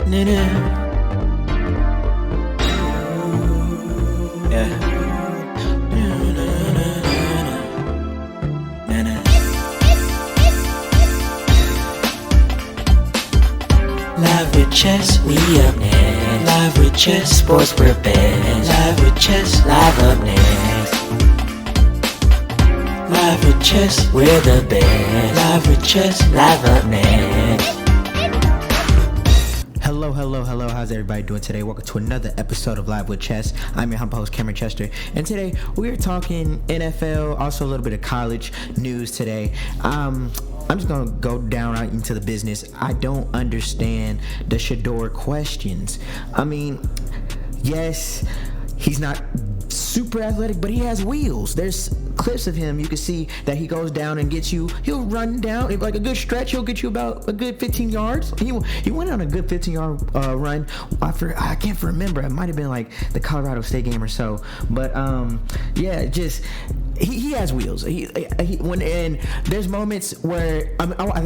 Live with Ches, we up next. Live with Ches, sports for best. Live with Ches, live up next. Live with Ches, we're the best. Live with Ches, live up next. Hello, how's everybody doing today? Welcome to another episode of Live with Ches. I'm your humble host, Cameron Chester, and today we're talking NFL, also a little bit of college news today. I'm just gonna go down right into the business. I don't understand the Shedeur questions. I mean, yes, he's not super athletic, but he has wheels. There's clips of him, you can see that he goes down and gets you, he'll run down like a good stretch, he'll get you about a good 15 yards. He went on a good 15-yard run. I can't remember, it might have been like the Colorado State game or so, but yeah, just he has wheels. And there's moments where I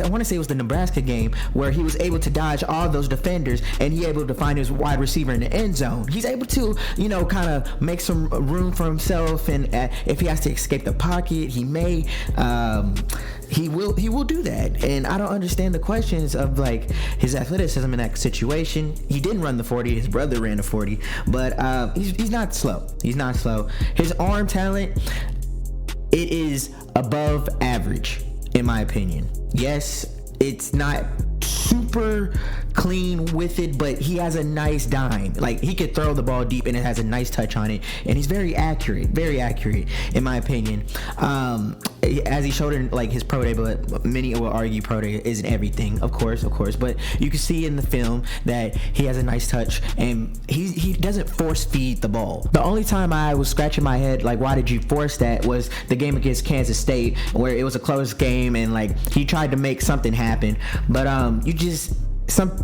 want to say it was the Nebraska game where he was able to dodge all those defenders and he able to find his wide receiver in the end zone. He's able to, kind of make some room for himself, and if he has to escape the pocket, he may. He will do that, and I don't understand the questions of like his athleticism in that situation. He didn't run the 40; his brother ran the 40, but he's not slow. He's not slow. His arm talent, it is above average, in my opinion. Yes, it's not super clean with it, but he has a nice dime. Like, he could throw the ball deep and it has a nice touch on it, and he's very accurate in my opinion. As he showed in like his pro day, but many will argue pro day isn't everything, of course, but you can see in the film that he has a nice touch and he doesn't force feed the ball. The only time I was scratching my head like, why did you force that, was the game against Kansas State where it was a close game and like he tried to make something happen, but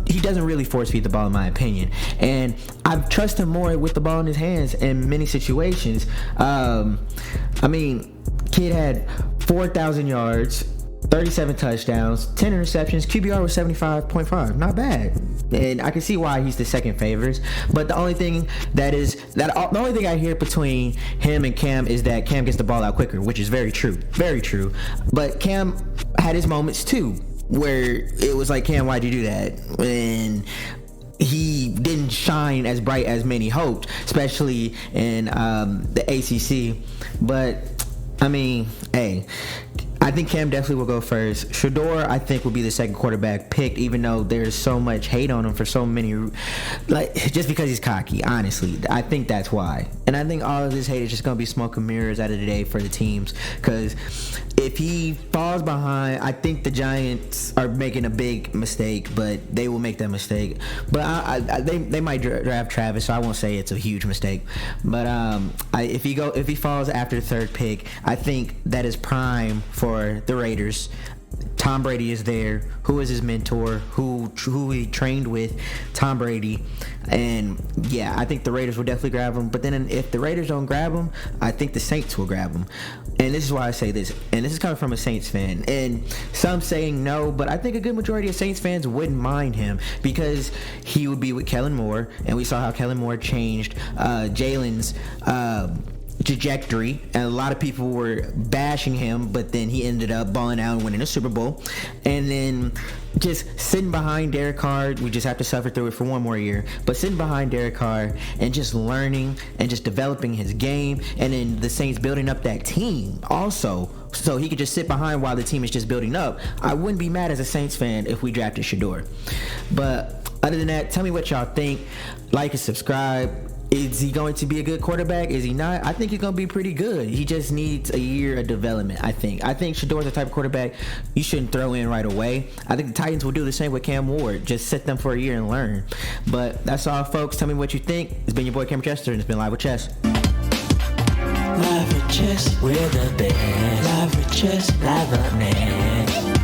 he doesn't really force feed the ball, in my opinion, and I trust him more with the ball in his hands in many situations. I mean, kid had 4,000 yards, 37 touchdowns, 10 interceptions, QBR was 75.5, not bad, and I can see why he's the second favorite. But the only thing the only thing I hear between him and Cam is that Cam gets the ball out quicker, which is very true, but Cam had his moments too, where it was like, Cam, why'd you do that? And he didn't shine as bright as many hoped, especially in the ACC. But I mean, hey, I think Cam definitely will go first. Shedeur, I think, will be the second quarterback picked, even though there's so much hate on him for so many, like, just because he's cocky. Honestly, I think that's why. And I think all of this hate is just going to be smoke and mirrors out of the day for the teams, because if he falls behind, I think the Giants are making a big mistake, but they will make that mistake. But they might draft Travis, so I won't say it's a huge mistake. But if he falls after the third pick, I think that is prime for the Raiders. Tom Brady is there, who is his mentor, who he trained with, Tom Brady. And yeah, I think the Raiders will definitely grab him. But then if the Raiders don't grab him, I think the Saints will grab him. And this is why I say this, and this is coming from a Saints fan, and some saying no, but I think a good majority of Saints fans wouldn't mind him, because he would be with Kellen Moore, and we saw how Kellen Moore changed Jalen's trajectory, and a lot of people were bashing him, but then he ended up balling out and winning a Super Bowl. And then just sitting behind Derek Carr, we just have to suffer through it for one more year, but sitting behind Derek Carr and just learning and just developing his game, and then the Saints building up that team also, so he could just sit behind while the team is just building up. I wouldn't be mad as a Saints fan if we drafted Shedeur. But other than that, tell me what y'all think. Like and subscribe. Is he going to be a good quarterback? Is he not? I think he's going to be pretty good. He just needs a year of development, I think. I think Shedeur's the type of quarterback you shouldn't throw in right away. I think the Titans will do the same with Cam Ward. Just sit them for a year and learn. But that's all, folks. Tell me what you think. It's been your boy, Cameron Chester, and it's been Live with Ches. Live with Ches, we're the best. Live with Ches, live up next.